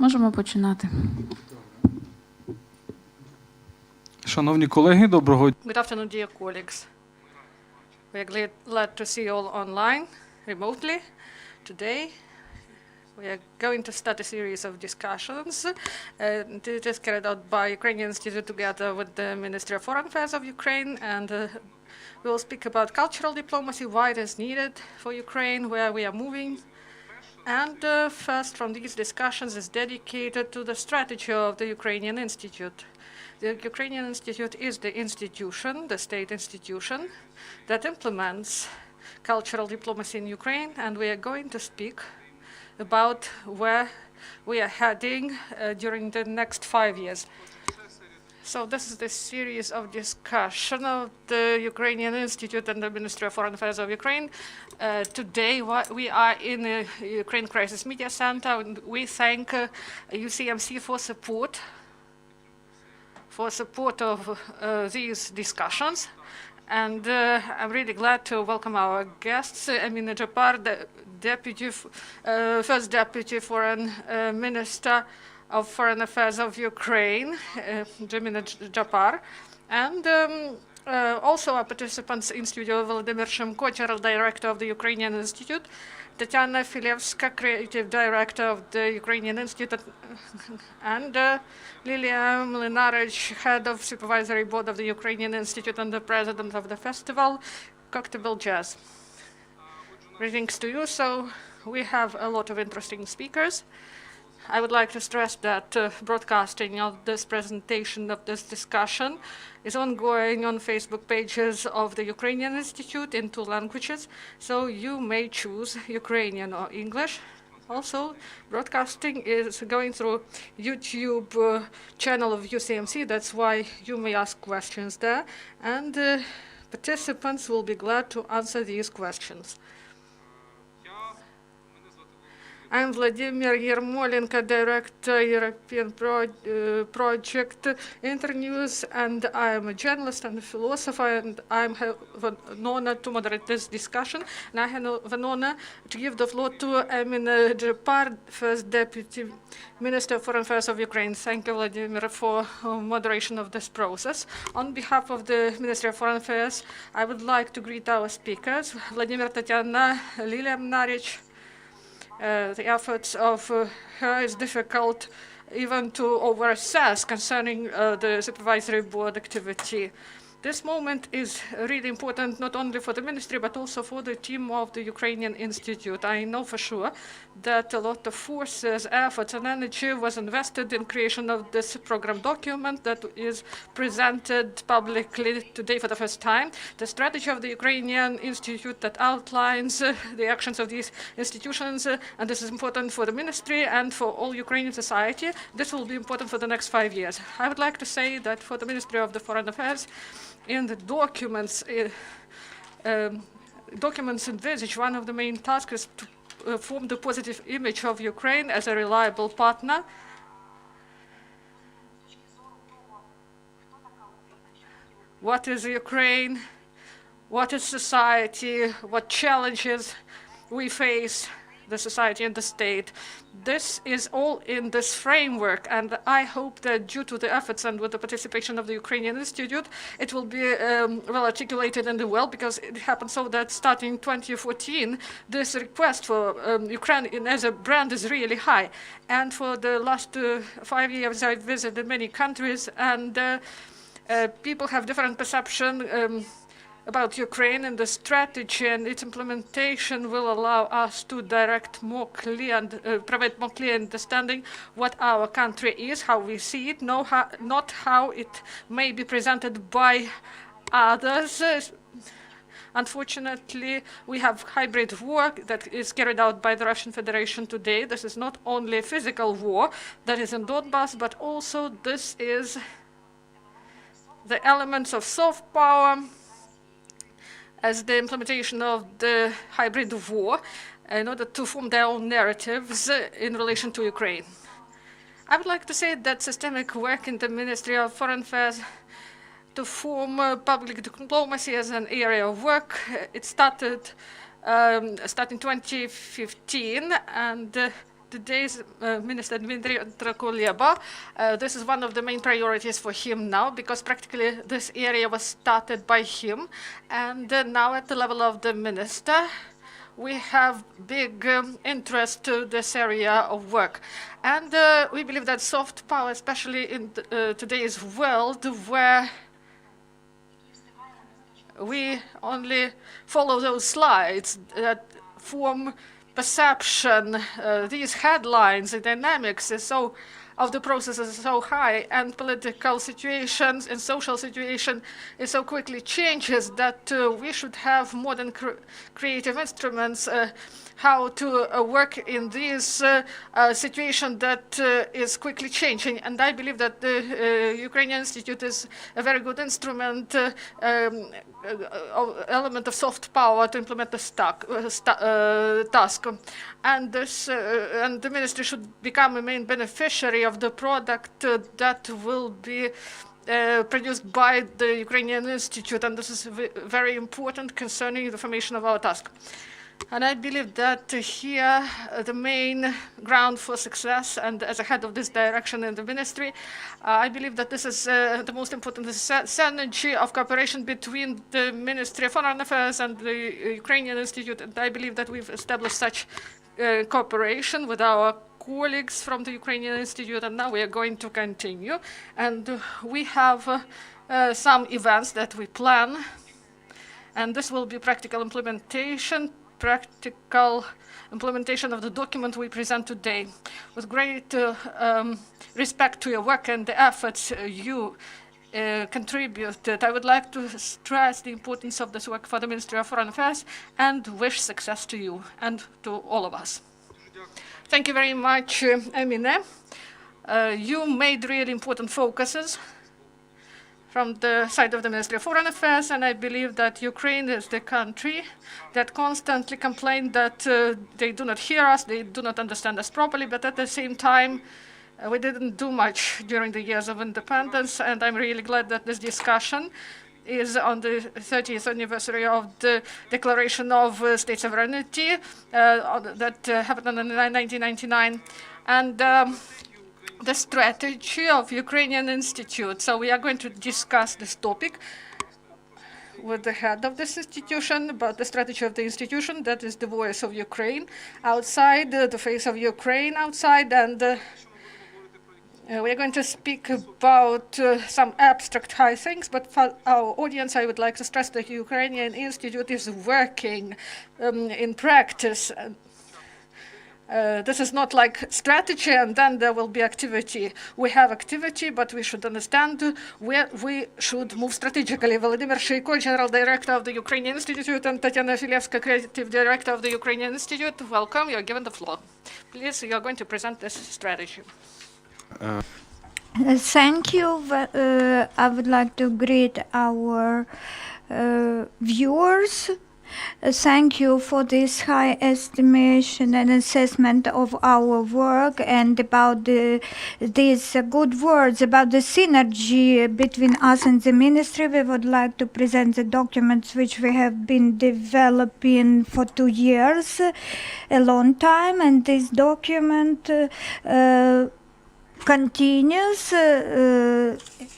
Можемо починати. Шановні колеги, доброго дня. Good afternoon, dear colleagues. We are glad to see you all online, remotely. Today, we are going to start a series of discussions. It is carried out by Ukrainian Institute together with the Ministry of Foreign Affairs of Ukraine, and we will speak about cultural diplomacy, why it is needed for Ukraine, where we are moving. And first from these discussions is dedicated to the strategy of the Ukrainian Institute. The Ukrainian Institute is the institution, the state institution, that implements cultural diplomacy in Ukraine, and we are going to speak about where we are heading during the next 5 years. So this is the series of discussion of the Ukrainian Institute and the Ministry of Foreign Affairs of Ukraine. Today we are in the Ukraine Crisis Media Center, and we thank UCMC for support of these discussions. And I'm really glad to welcome our guests, Emine Japar, the First Deputy Foreign Minister of Foreign Affairs of Ukraine, Emine Japar, and also our participants in studio, Volodymyr Shimko, General Director of the Ukrainian Institute, Tatiana Filevska, Creative Director of the Ukrainian Institute, and Lilia Mlinarich, Head of Supervisory Board of the Ukrainian Institute and the President of the festival, Cocktail Jazz. Greetings to you. So we have a lot of interesting speakers. I would like to stress that broadcasting of this presentation, of this discussion, is ongoing on Facebook pages of the Ukrainian Institute in 2 languages, so you may choose Ukrainian or English. Also, broadcasting is going through YouTube channel of UCMC, that's why you may ask questions there, and participants will be glad to answer these questions. I'm Vladimir Yermolenko, Director, European Project Internews, and I'm a journalist and a philosopher, and I have an honor to moderate this discussion. And I have an honor to give the floor to Emine Japar, First Deputy Minister of Foreign Affairs of Ukraine. Thank you, Vladimir, for moderation of this process. On behalf of the Ministry of Foreign Affairs, I would like to greet our speakers, Vladimir, Tatiana, Lilia Mlinarich. The efforts of her is difficult even to overassess concerning the supervisory board activity. This moment is really important not only for the ministry but also for the team of the Ukrainian Institute. I know for sure that a lot of forces, efforts and energy was invested in creation of this program document that is presented publicly today for the first time. The strategy of the Ukrainian Institute that outlines the actions of these institutions, and this is important for the ministry and for all Ukrainian society. This will be important for the next 5 years. I would like to say that for the Ministry of the Foreign Affairs, in the documents envisage one of the main tasks is to form the positive image of Ukraine as a reliable partner. What is Ukraine? What is society? What challenges we face, the society and the state? This is all in this framework, and I hope that due to the efforts and with the participation of the Ukrainian Institute, it will be well articulated and well, because it happened so that starting 2014, this request for Ukraine as a brand is really high. And for the last 5 years, I've visited many countries, and people have different perception about Ukraine, and the strategy and its implementation will allow us to direct more clear and provide more clear understanding what our country is, how we see it, not how it may be presented by others. Unfortunately, we have hybrid war that is carried out by the Russian Federation today. This is not only a physical war that is in Donbass, but also this is the elements of soft power as the implementation of the hybrid war in order to form their own narratives in relation to Ukraine. I would like to say that systemic work in the Ministry of Foreign Affairs to form public diplomacy as an area of work, it started starting 2015, and today's Minister Dmitry Kuleba. This is one of the main priorities for him now, because practically this area was started by him. And now at the level of the minister, we have big interest to this area of work. And we believe that soft power, especially in today's world, where we only follow those slides that form perception, these headlines, the dynamics is so of the process is so high, and political situations and social situation is so quickly changes that we should have modern creative instruments how to work in this situation that is quickly changing. And I believe that the Ukrainian Institute is a very good instrument, element of soft power to implement this task. And the ministry should become a main beneficiary of the product that will be produced by the Ukrainian Institute, and this is very important concerning the formation of our task. And I believe that here the main ground for success, and as a head of this direction in the ministry, I believe that this is the most important synergy of cooperation between the Ministry of Foreign Affairs and the Ukrainian Institute. And I believe that we've established such cooperation with our colleagues from the Ukrainian Institute, and now we are going to continue. And we have some events that we plan, and this will be practical implementation of the document we present today. With great respect to your work and the efforts you contributed, I would like to stress the importance of this work for the Ministry of Foreign Affairs and wish success to you and to all of us. Thank you very much, Emine. You made really important focuses from the side of the Ministry of Foreign Affairs, and I believe that Ukraine is the country that constantly complain that they do not hear us, they do not understand us properly, but at the same time, we didn't do much during the years of independence, and I'm really glad that this discussion is on the 30th anniversary of the Declaration of State Sovereignty that happened in 1999. And the strategy of Ukrainian Institute. So we are going to discuss this topic with the head of this institution about the strategy of the institution, that is the voice of Ukraine outside, the face of Ukraine outside, and we're going to speak about some abstract high things, but for our audience, I would like to stress that the Ukrainian Institute is working in practice. This is not like strategy and then there will be activity. We have activity, but we should understand where we should move strategically. Vladimir Sheiko, General Director of the Ukrainian Institute, and Tatiana Filevska, Creative Director of the Ukrainian Institute. Welcome, you're given the floor. Please, you're going to present this strategy. Thank you. I would like to greet our viewers. Thank you for this high estimation and assessment of our work and about these good words about the synergy between us and the ministry. We would like to present the documents which we have been developing for 2 years, a long time, and this document continues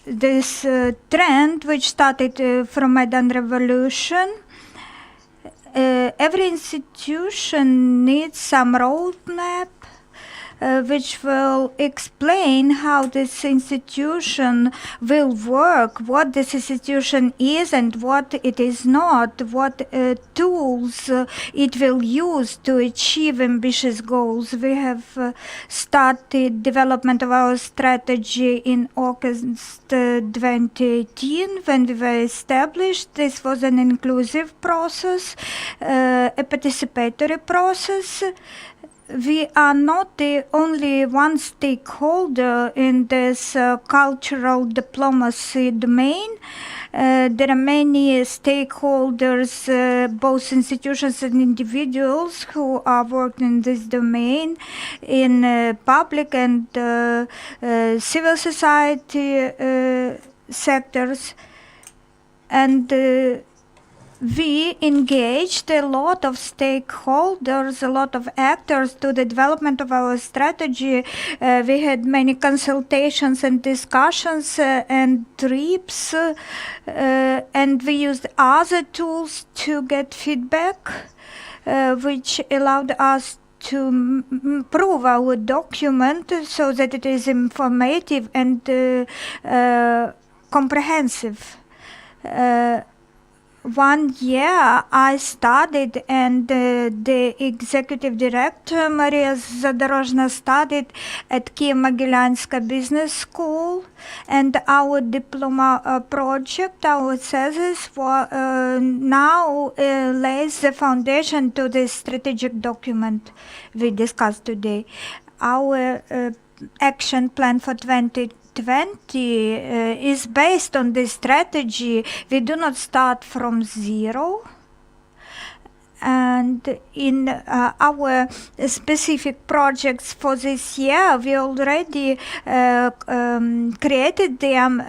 this trend which started from Maidan Revolution. Every institution needs some roadmap which will explain how this institution will work, what this institution is and what it is not, what tools it will use to achieve ambitious goals. We have started development of our strategy in August 2018 when we were established. This was an inclusive process, a participatory process. We are not the only one stakeholder in this cultural diplomacy domain. There are many stakeholders, both institutions and individuals, who are working in this domain in public and civil society sectors. And we engaged a lot of stakeholders, a lot of actors to the development of our strategy. We had many consultations and discussions and trips, and we used other tools to get feedback, which allowed us to improve our document so that it is informative and comprehensive. 1 year I studied, and the executive director Maria Zadorozhna studied at Kiev-Mogilyanska Business School, and our diploma project, our thesis, now lays the foundation to the strategic document we discussed today. Our action plan for 2020 is based on this strategy. We do not start from zero. And in our specific projects for this year, we already created them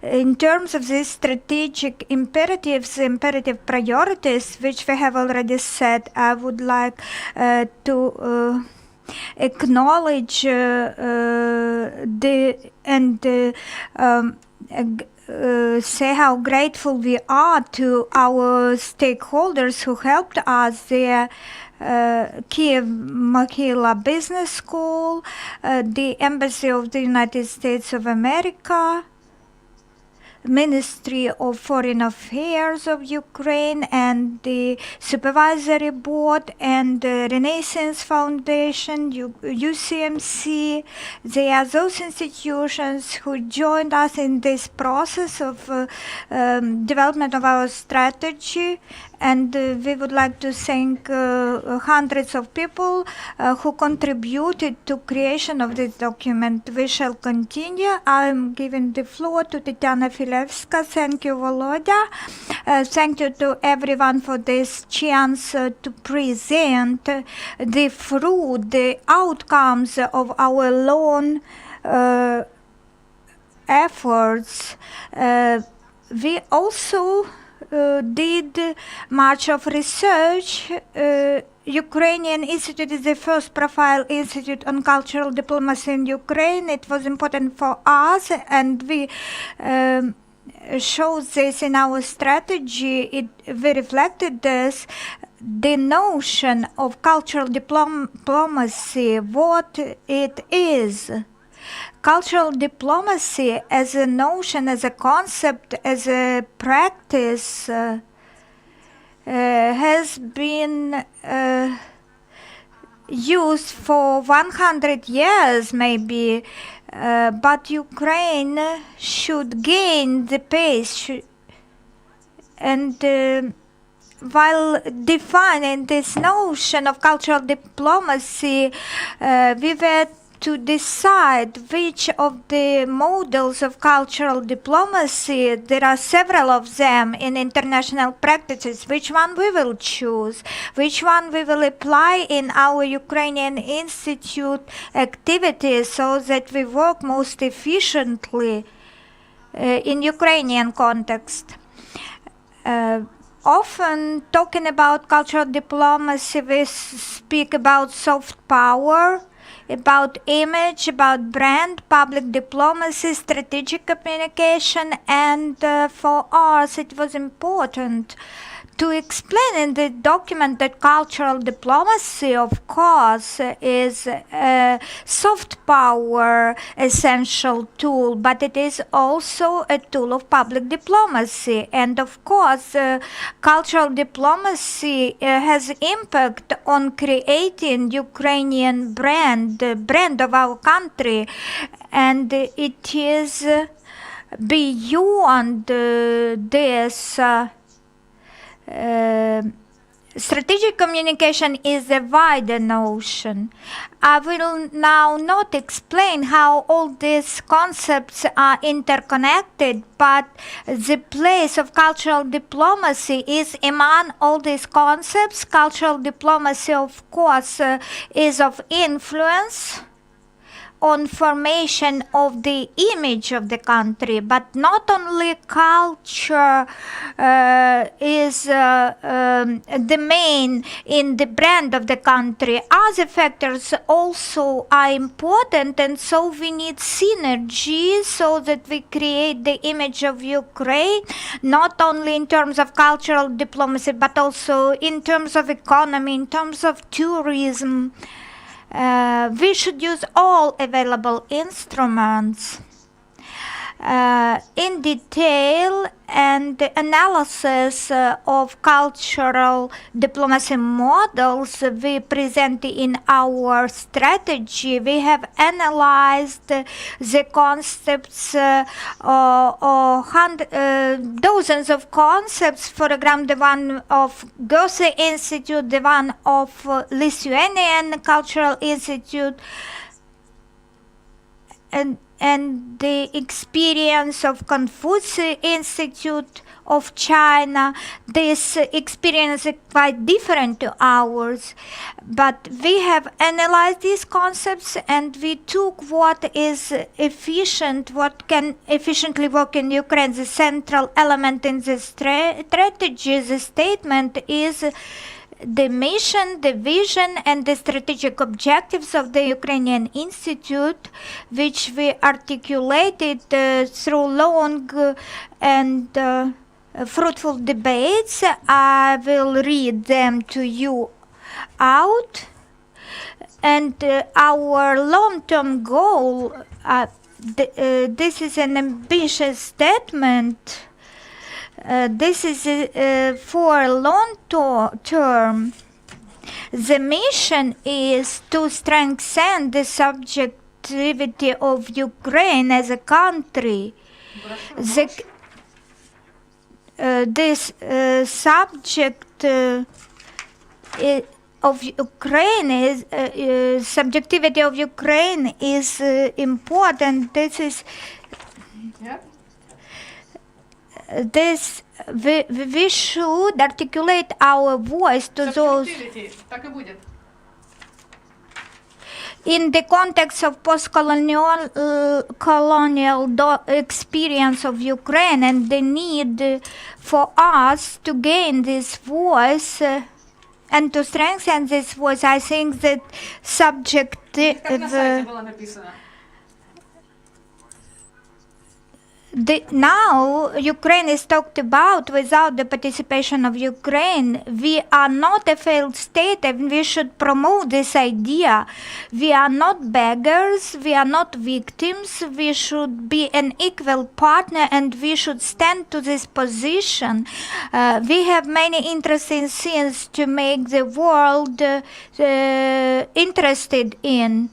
in terms of these strategic imperatives, imperative priorities, which we have already set. I would like to acknowledge say how grateful we are to our stakeholders who helped us there. Kiev-Mogila Business School, the Embassy of the United States of America, Ministry of Foreign Affairs of Ukraine, and the Supervisory Board, and the Renaissance Foundation, UCMC. They are those institutions who joined us in this process of development of our strategy. And we would like to thank hundreds of people who contributed to creation of this document. We shall continue. I'm giving the floor to Tetiana Filevska. Thank you, Volodya. Thank you to everyone for this chance to present the fruit, the outcomes of our long efforts. We also did much of research. Ukrainian Institute is the first profile institute on cultural diplomacy in Ukraine. It was important for us, and we showed this in our strategy. We reflected this, the notion of cultural diplomacy, what it is. Cultural diplomacy as a notion, as a concept, as a practice has been used for 100 years maybe, but Ukraine should gain the pace. And while defining this notion of cultural diplomacy, we were to decide which of the models of cultural diplomacy, there are several of them in international practices, which one we will choose, which one we will apply in our Ukrainian Institute activities so that we work most efficiently in Ukrainian context. Often talking about cultural diplomacy, we speak about soft power, about image, about brand, public diplomacy, strategic communication, and for us it was important to explain in the document that cultural diplomacy, of course, is a soft power essential tool, but it is also a tool of public diplomacy. And of course, cultural diplomacy has impact on creating Ukrainian brand, the brand of our country, and it is beyond this. Strategic communication is a wider notion. I will now not explain how all these concepts are interconnected, but the place of cultural diplomacy is among all these concepts. Cultural diplomacy, of course, is of influence, on formation of the image of the country, but not only culture is the main in the brand of the country. Other factors also are important, and so we need synergy so that we create the image of Ukraine, not only in terms of cultural diplomacy, but also in terms of economy, in terms of tourism. We should use all available instruments in detail, and the analysis of cultural diplomacy models we present in our strategy. We have analyzed the concepts, dozens of concepts, for example, the one of Goethe Institute, the one of Lithuanian Cultural Institute, and the experience of Confucius Institute of China. This experience is quite different to ours, but we have analyzed these concepts and we took what is efficient, what can efficiently work in Ukraine. The central element in the strategy, the statement, is the mission, the vision, and the strategic objectives of the Ukrainian Institute, which we articulated through long and fruitful debates. I will read them to you out. And our long-term goal, this is an ambitious statement. This is for long term. The mission is to strengthen the subjectivity of Ukraine as a country. This subject of Ukraine is subjectivity of Ukraine is important. This is. Yep. We should articulate our voice to those Так и будет. in the context of post-colonial experience of Ukraine and the need for us to gain this voice and to strengthen this voice. I think that Как на сайте было написано. Now Ukraine is talked about. Without the participation of Ukraine, we are not a failed state, and we should promote this idea. We are not beggars, we are not victims, we should be an equal partner, and we should stand to this position. We have many interesting things to make the world interested in.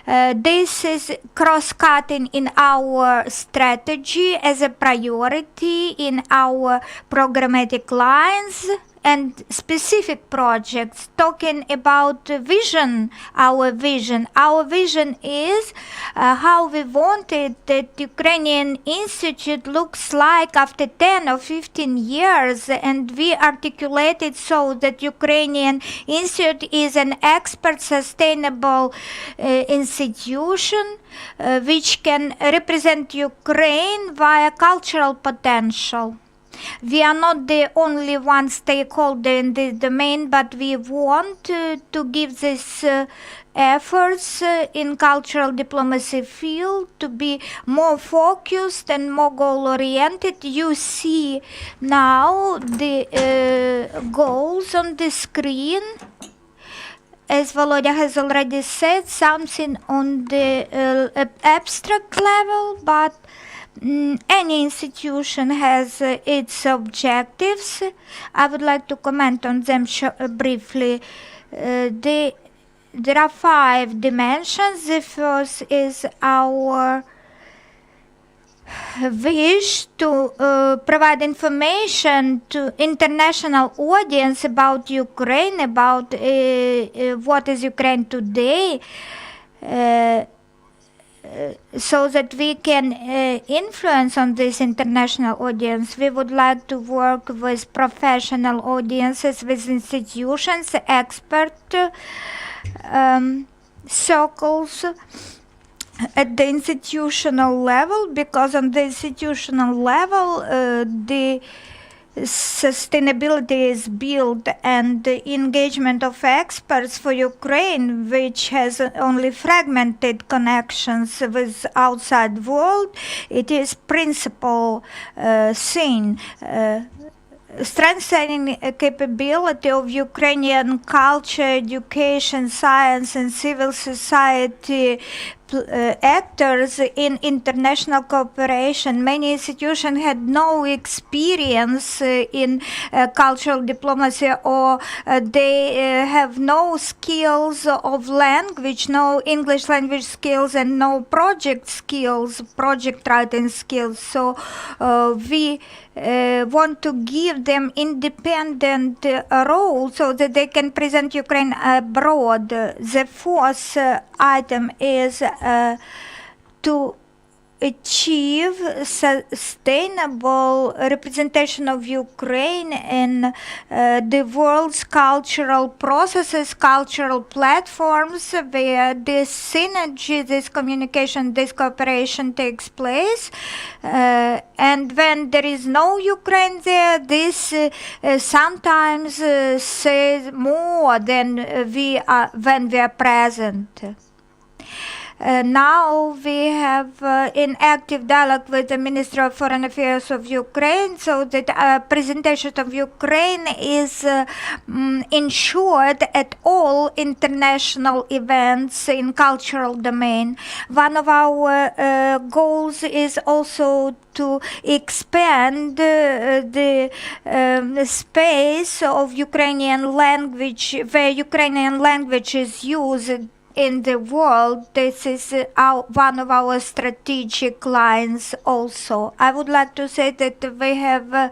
This is cross-cutting in our strategy as a priority in our programmatic lines and specific projects. Talking about vision, our vision. Our vision is how we wanted that Ukrainian Institute looks like after 10 or 15 years, and we articulated so that Ukrainian Institute is an expert, sustainable institution which can represent Ukraine via cultural potential. We are not the only one stakeholder in this domain, but we want to give this efforts in cultural diplomacy field to be more focused and more goal-oriented. You see now the goals on the screen. As Volodya has already said, something on the abstract level, but any institution has its objectives. I would like to comment on them briefly. There are 5 dimensions. The first is our wish to provide information to international audience about Ukraine, about what is Ukraine today, so that we can influence on this international audience. We would like to work with professional audiences, with institutions, experts, circles at the institutional level, because on the institutional level the sustainability is built, and the engagement of experts for Ukraine, which has only fragmented connections with outside world, it is principal thing. Strengthening capability of Ukrainian culture, education, science, and civil society actors in international cooperation. Many institutions had no experience in cultural diplomacy, or they have no skills of language, no English language skills, and no project skills, project writing skills. So we want to give them independent role so that they can present Ukraine abroad. The fourth item is to achieve sustainable representation of Ukraine in the world's cultural processes, cultural platforms, where this synergy, this communication, this cooperation takes place. And when there is no Ukraine there, this sometimes says more than when we are present. Now we have in active dialogue with the Ministry of Foreign Affairs of Ukraine, so that presentation of Ukraine is ensured at all international events in cultural domain. One of our goals is also to expand the space of Ukrainian language, where Ukrainian language is used in the world. This is one of our strategic lines also. I would like to say that we have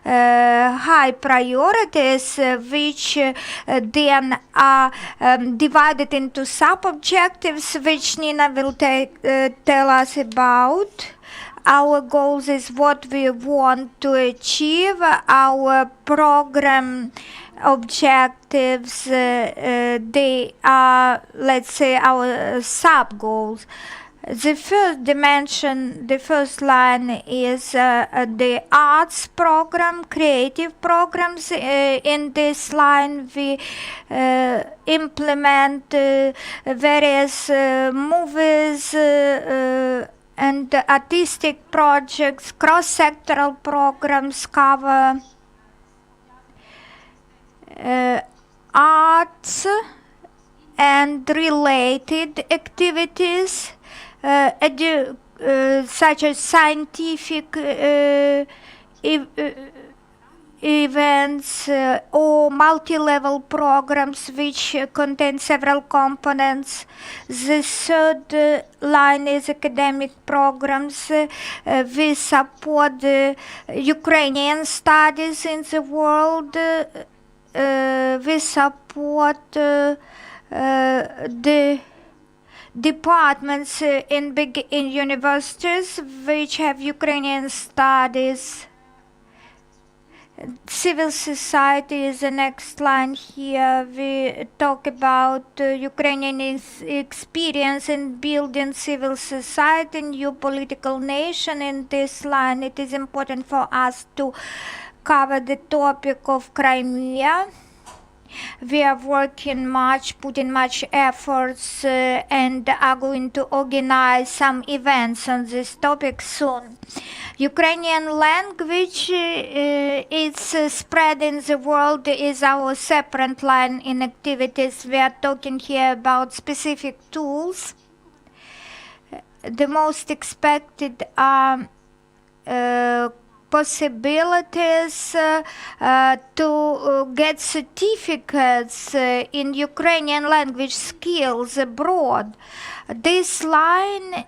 high priorities which then are divided into sub-objectives, which Nina will tell us about. Our goals is what we want to achieve. Our program objectives, they are, let's say, our sub-goals. The first dimension, the first line is the arts program, creative programs. In this line we implement various movies and artistic projects. Cross-sectoral programs cover arts and related activities, such as scientific events or multi-level programs which contain several components. The third line is academic programs. We support the Ukrainian studies in the world. We support the departments in universities which have Ukrainian studies. Civil society is the next line here. We talk about Ukrainian experience in building civil society, new political nation. In this line, it is important for us to cover the topic of Crimea. We are working much, putting much efforts, and are going to organize some events on this topic soon. Ukrainian language is spread in the world, is our separate line in activities. We are talking here about specific tools. The most expected are possibilities to get certificates in Ukrainian language skills abroad. This line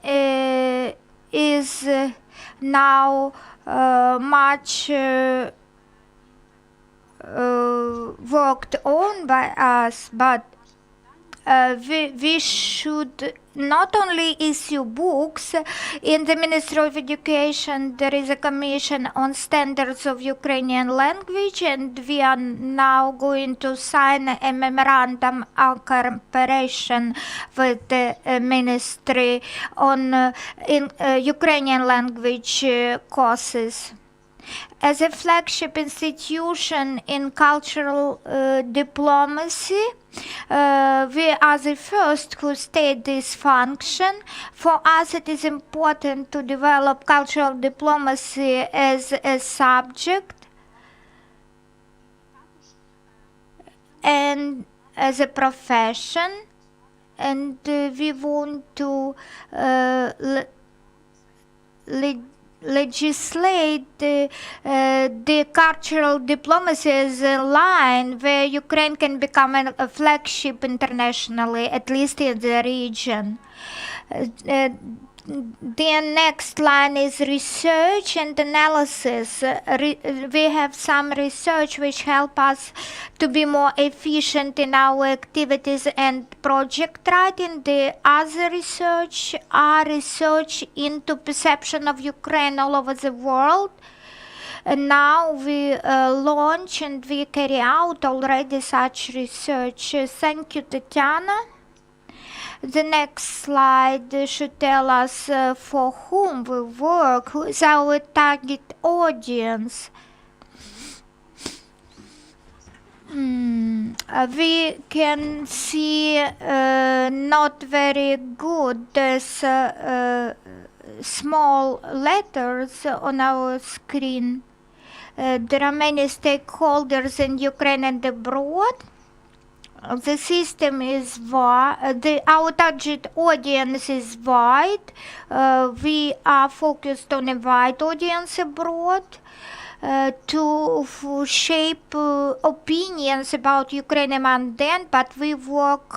is now much worked on by us, but we should not only issue books. In the Ministry of Education, there is a commission on standards of Ukrainian language, and we are now going to sign a memorandum of cooperation with the ministry on Ukrainian language courses. As a flagship institution in cultural diplomacy, we are the first who state this function. For us, it is important to develop cultural diplomacy as a subject and as a profession, and we want to legislate the cultural diplomacy as a line where Ukraine can become a flagship internationally, at least in the region. The next line is research and analysis. We have some research which help us to be more efficient in our activities and project writing. The other research are research into perception of Ukraine all over the world. And now we launch and we carry out already such research. Thank you, Tatiana. The next slide should tell us for whom we work, who is our target audience. We can see not very good as small letters on our screen. There are many stakeholders in Ukraine and abroad. The system is wide, our target audience is wide. We are focused on a wide audience abroad to shape opinions about Ukraine among them, but we work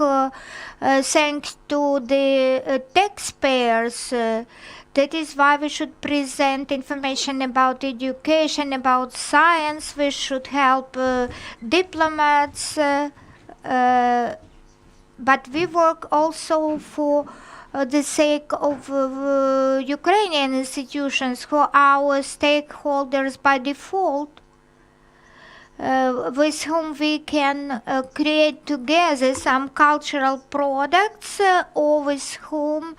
thanks to the taxpayers. That is why we should present information about education, about science. We should help diplomats. But we work also for the sake of Ukrainian institutions who are our stakeholders by default, with whom we can create together some cultural products, or with whom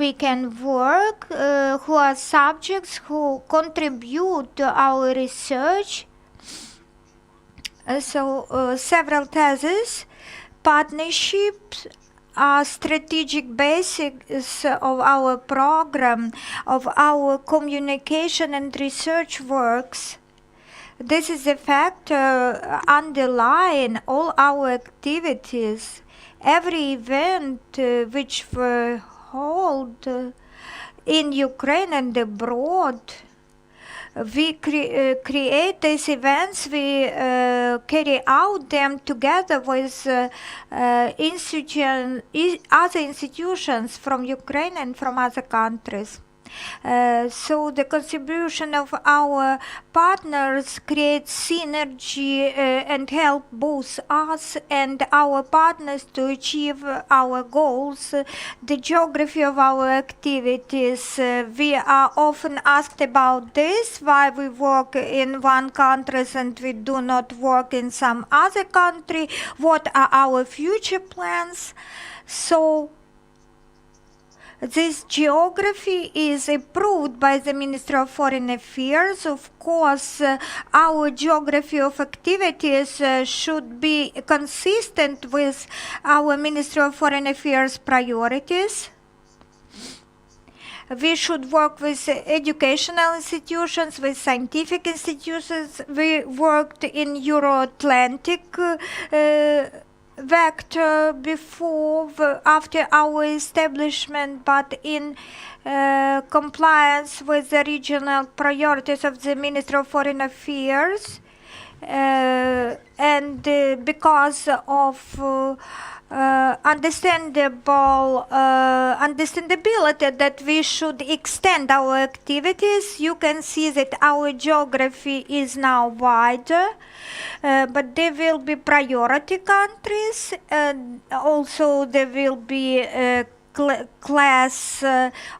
we can work, who are subjects who contribute to our research. Several theses, partnerships are strategic basis of our program, of our communication and research works. This is a factor underlying all our activities. Every event which we hold in Ukraine and abroad, we create these events, we carry out them together with other institutions from Ukraine and from other countries. So the contribution of our partners creates synergy and help both us and our partners to achieve our goals. The geography of our activities, we are often asked about this, why we work in one country and we do not work in some other country, what are our future plans. So this geography is approved by the Ministry of Foreign Affairs. Of course, our geography of activities should be consistent with our Ministry of Foreign Affairs priorities. We should work with educational institutions, with scientific institutions. We worked in Euro-Atlantic vector before, after our establishment, but in compliance with the regional priorities of the Ministry of Foreign Affairs. and because of understandability that we should extend our activities, you can see that our geography is now wider, but there will be priority countries, and also there will be class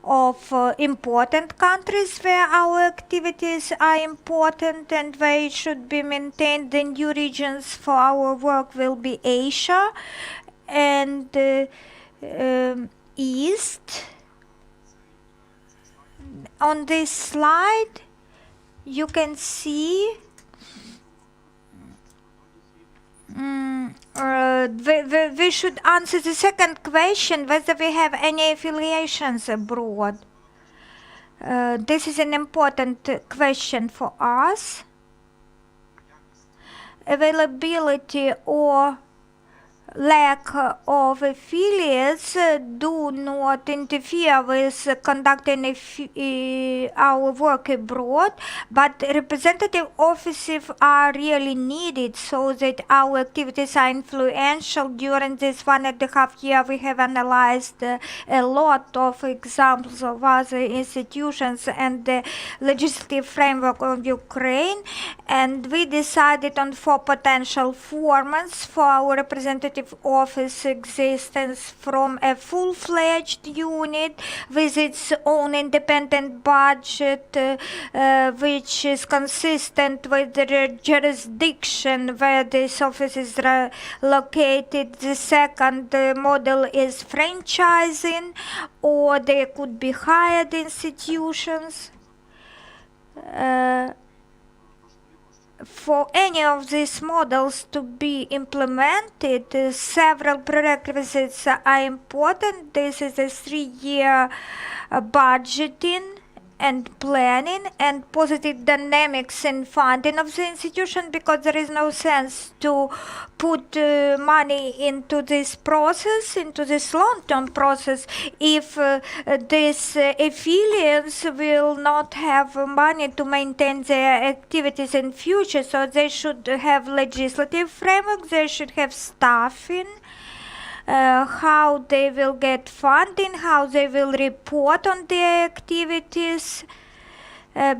of important countries where our activities are important and where it should be maintained. The new regions for our work will be Asia and East. On this slide, you can see we should answer the second question, whether we have any affiliations abroad. This is an important question for us. Availability or lack of affiliates do not interfere with conducting our work abroad, but representative offices are really needed so that our activities are influential. During this 1.5 years, we have analyzed a lot of examples of other institutions and the legislative framework of Ukraine, and we decided on 4 potential formats for our representative office existence: from a full-fledged unit with its own independent budget, which is consistent with the jurisdiction where this office is located. The second model is franchising, or there could be hired institutions. For any of these models to be implemented, several prerequisites are important. This is a 3-year budgeting and planning and positive dynamics in funding of the institution, because there is no sense to put money into this process, into this long-term process, if these affiliates will not have money to maintain their activities in future. So they should have legislative framework, they should have staffing, how they will get funding, how they will report on their activities,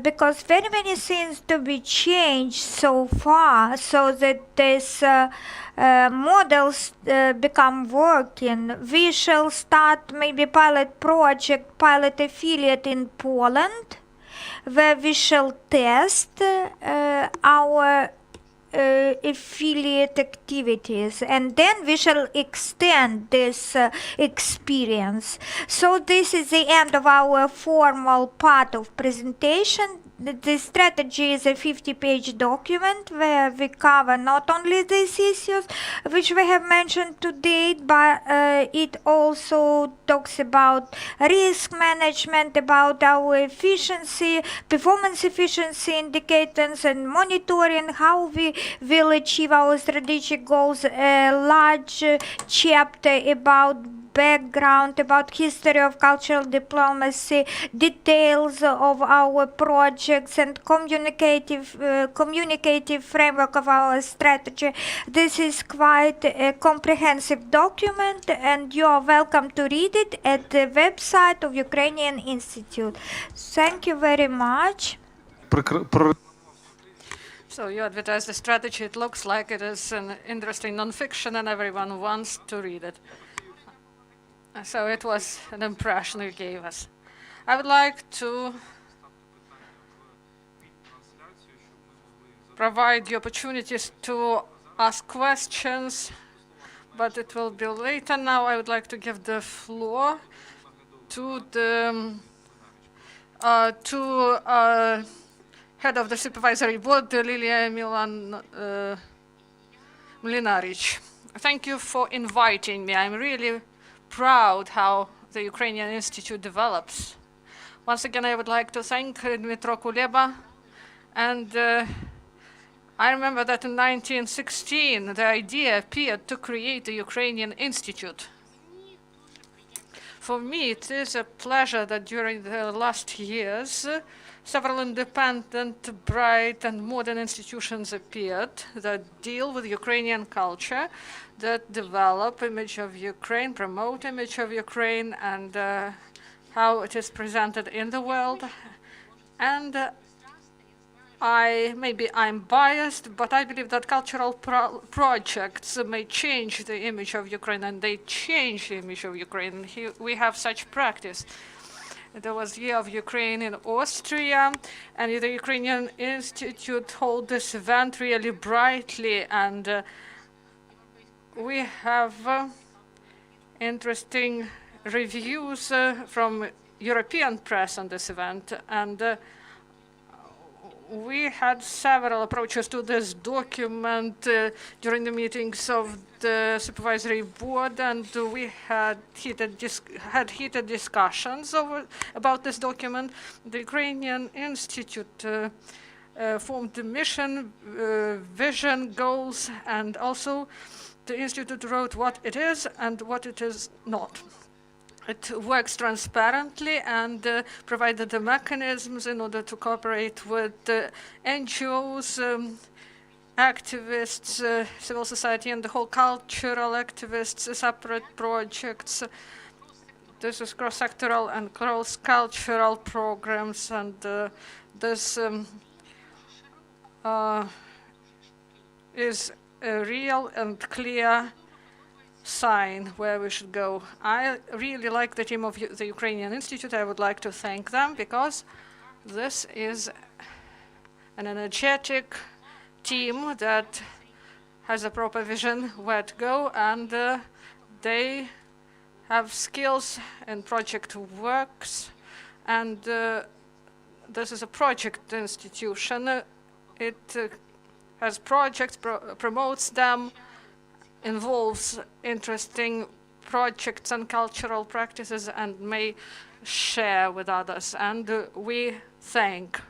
because very many things to be changed so far so that these models become working. We shall start maybe pilot project, pilot affiliate in Poland, where we shall test our affiliate activities, and then we shall extend this experience. So this is the end of our formal part of presentation. The strategy is a 50-page document where we cover not only these issues which we have mentioned to date, but it also talks about risk management, about our efficiency, performance efficiency indicators and monitoring, how we will achieve our strategic goals. A large chapter about background, about history of cultural diplomacy, details of our projects, and communicative framework of our strategy. This is quite a comprehensive document, and you are welcome to read it at the website of Ukrainian Institute. Thank you very much. So you advertise the strategy. It looks like it is an interesting nonfiction, and everyone wants to read it. So it was an impression you gave us. I would like to provide the opportunities to ask questions, but it will be later. Now I would like to give the floor to the head of the supervisory board, Lilia Mlinaric. Thank you for inviting me. I'm really proud how the Ukrainian Institute develops. Once again, I would like to thank Dmitro Kuleba. And I remember that in 1916, the idea appeared to create the Ukrainian Institute. For me, it is a pleasure that during the last years, several independent, bright, and modern institutions appeared that deal with Ukrainian culture, that develop image of Ukraine, promote image of Ukraine, and how it is presented in the world. And maybe I'm biased, but I believe that cultural projects may change the image of Ukraine, and they change the image of Ukraine. We have such practice. There was Year of Ukraine in Austria, and the Ukrainian Institute hold this event really brightly, and we have interesting reviews from European press on this event, and we had several approaches to this document during the meetings of the supervisory board, and we had heated discussions about this document. The Ukrainian Institute formed the mission, vision, goals, and also the Institute wrote what it is and what it is not. It works transparently and provided the mechanisms in order to cooperate with NGOs, activists, civil society, and the whole cultural activists, separate projects. This is cross-sectoral and cross-cultural programs, and this is a real and clear sign where we should go. I really like the team of the Ukrainian Institute. I would like to thank them because this is an energetic team that has a proper vision where to go, and they have skills in project works, and this is a project institution. It has projects, promotes them, involves interesting projects and cultural practices, and may share with others. And we thank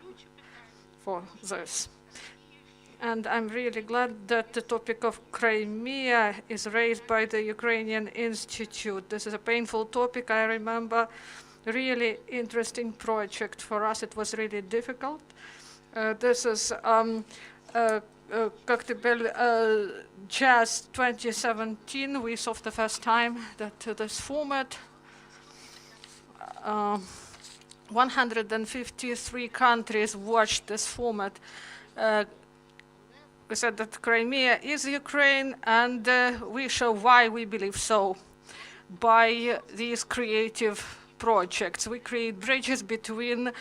for this. And I'm really glad that the topic of Crimea is raised by the Ukrainian Institute. This is a painful topic. I remember a really interesting project. For us, it was really difficult. This is Cocktail Jazz 2017. We saw for the first time that this format, 153 countries watched this format. We said that Crimea is Ukraine, and we show why we believe so by these creative projects. We create bridges between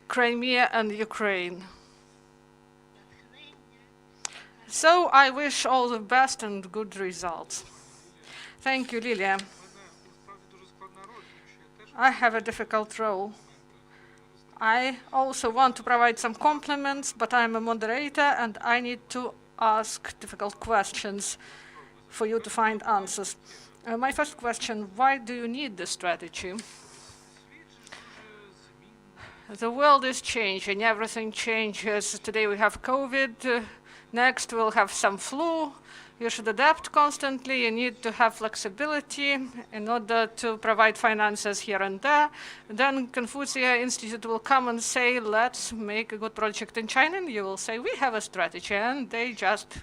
Crimea and Ukraine. So I wish all the best and good results. Thank you, Lilia. I have a difficult role. I also want to provide some compliments, but I'm a moderator and I need to ask difficult questions for you to find answers. My first question, why do you need this strategy? The world is changing, everything changes. Today we have COVID, next we'll have some flu. You should adapt constantly. You need to have flexibility in order to provide finances here and there. Then Confucius Institute will come and say, let's make a good project in China. And you will say, we have a strategy. And they just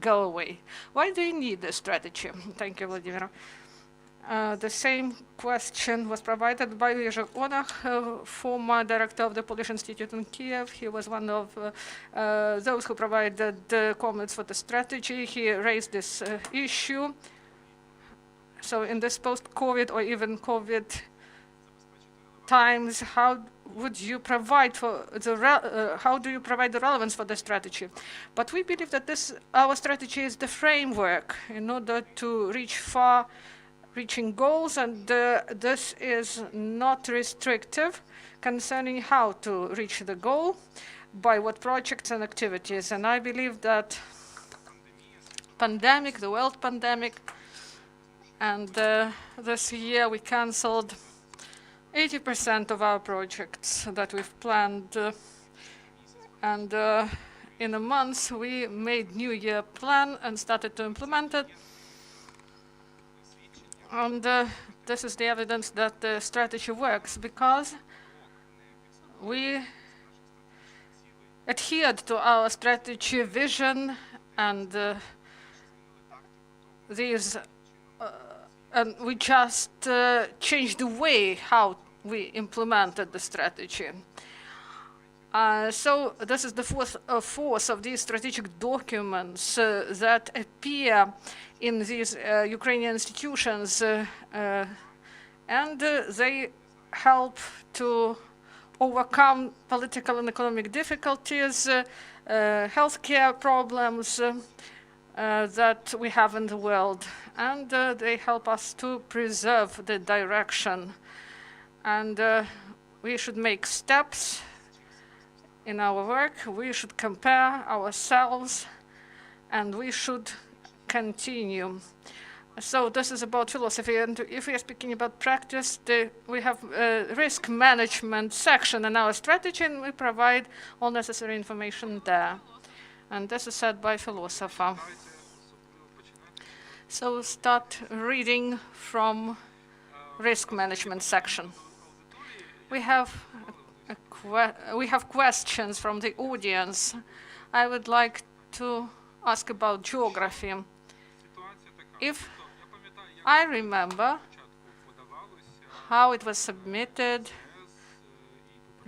go away. Why do you need this strategy? Thank you, Vladimir. The same question was provided by Jerzy Onach, former director of the Polish Institute in Kiev. He was one of those who provided the comments for the strategy. He raised this issue. So in this post-COVID or even COVID times, how would you provide for the how do you provide the relevance for the strategy? But we believe that our strategy is the framework in order to reach far-reaching goals, and this is not restrictive concerning how to reach the goal, by what projects and activities. And I believe that pandemic, the world pandemic, and this year we canceled 80% of our projects that we've planned, and in a month we made New Year plan and started to implement it. And this is the evidence that the strategy works, because we adhered to our strategy vision and and we just changed the way how we implemented the strategy. So this is the force of these strategic documents that appear in these Ukrainian institutions, and they help to overcome political and economic difficulties, healthcare problems that we have in the world, and they help us to preserve the direction. And we should make steps in our work, we should compare ourselves, and we should continue. So this is about philosophy, and if we are speaking about practice, we have a risk management section in our strategy, and we provide all necessary information there. And this is said by philosopher. So start reading from risk management section. We have questions from the audience. I would like to ask about geography. If I remember how it was submitted,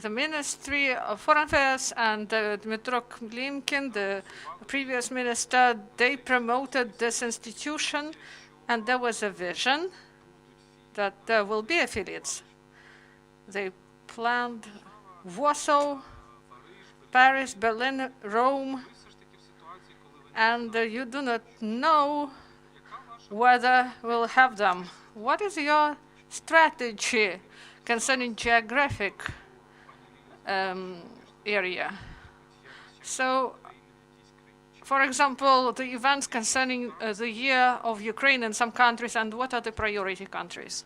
the Ministry of Foreign Affairs and Dmytro Klimkin, the previous minister, they promoted this institution, and there was a vision that there will be affiliates. They planned Warsaw, Paris, Berlin, Rome, and you do not know whether we'll have them. What is your strategy concerning geographic area? So, for example, the events concerning the year of Ukraine in some countries, and what are the priority countries?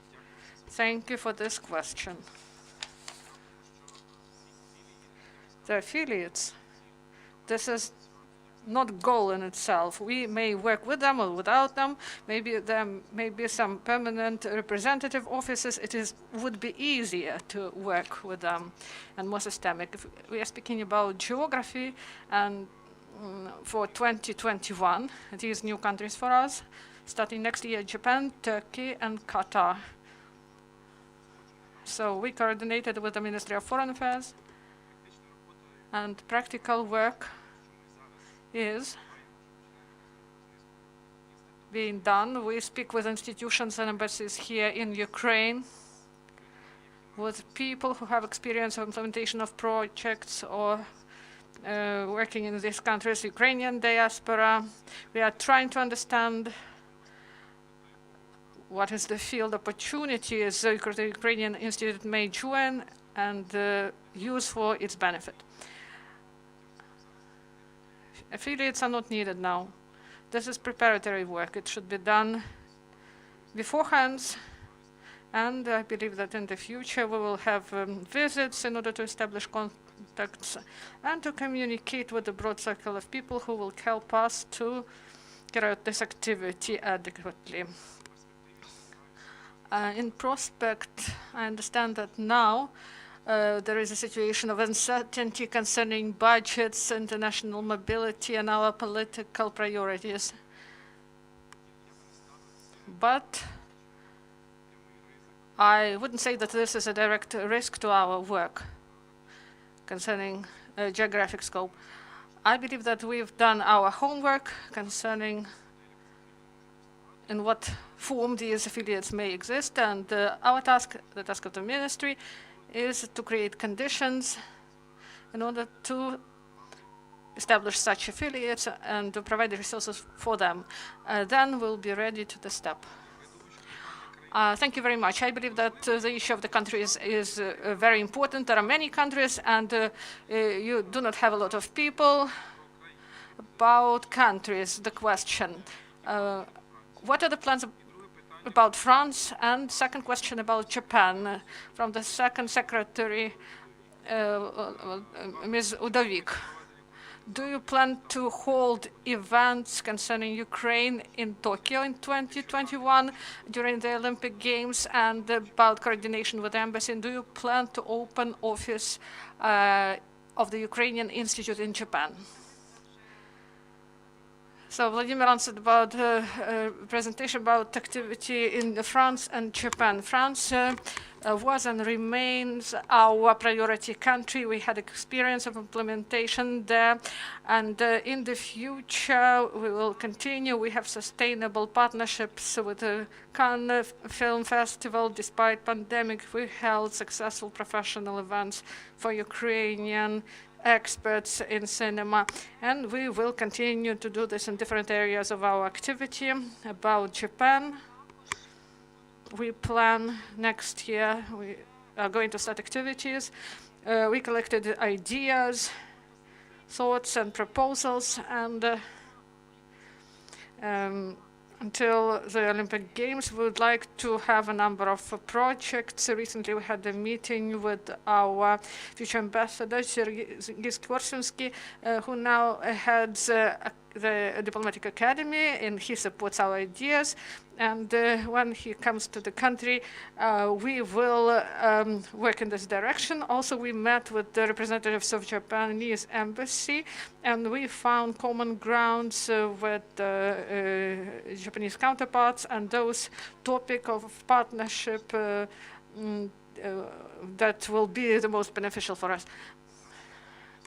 Thank you for this question. The affiliates, this is not goal in itself. We may work with them or without them. Maybe there may be some permanent representative offices. Would be easier to work with them and more systemic. If we are speaking about geography, and for 2021, these new countries for us, starting next year, Japan, Turkey, and Qatar. So we coordinated with the Ministry of Foreign Affairs, and practical work is being done. We speak with institutions and embassies here in Ukraine, with people who have experience of implementation of projects or working in these countries, Ukrainian diaspora. We are trying to understand what is the field opportunities the Ukrainian Institute may join and use for its benefit. Affiliates are not needed now. This is preparatory work. It should be done beforehand, and I believe that in the future we will have visits in order to establish contacts and to communicate with the broad circle of people who will help us to carry out this activity adequately. In prospect, I understand that now there is a situation of uncertainty concerning budgets, international mobility, and our political priorities. But I wouldn't say that this is a direct risk to our work concerning geographic scope. I believe that we've done our homework concerning in what form these affiliates may exist, and our task, the task of the ministry, is to create conditions in order to establish such affiliates and to provide the resources for them. Then we'll be ready to the step. Thank you very much. I believe that the issue of the countries is very important. There are many countries, and you do not have a lot of people. About countries, the question. What are the plans about France? And second question about Japan, from the second secretary, Ms. Udovik. Do you plan to hold events concerning Ukraine in Tokyo in 2021 during the Olympic Games, and about coordination with the embassy? And do you plan to open office of the Ukrainian Institute in Japan. So Vladimir answered about presentation about activity in France and Japan. France was and remains our priority country. We had experience of implementation there, and in the future we will continue. We have sustainable partnerships with the Cannes Film Festival. Despite pandemic, we held successful professional events for Ukrainian experts in cinema, and we will continue to do this in different areas of our activity. About Japan, we plan next year, we are going to start activities. We collected ideas, thoughts and proposals, and until the Olympic Games, we would like to have a number of projects. Recently, we had a meeting with our future ambassador, Sergei Skivorsky, who now heads the Diplomatic Academy, and he supports our ideas. And when he comes to the country, we will work in this direction. Also, we met with the representatives of Japanese embassy, and we found common grounds with Japanese counterparts, and those topic of partnership that will be the most beneficial for us.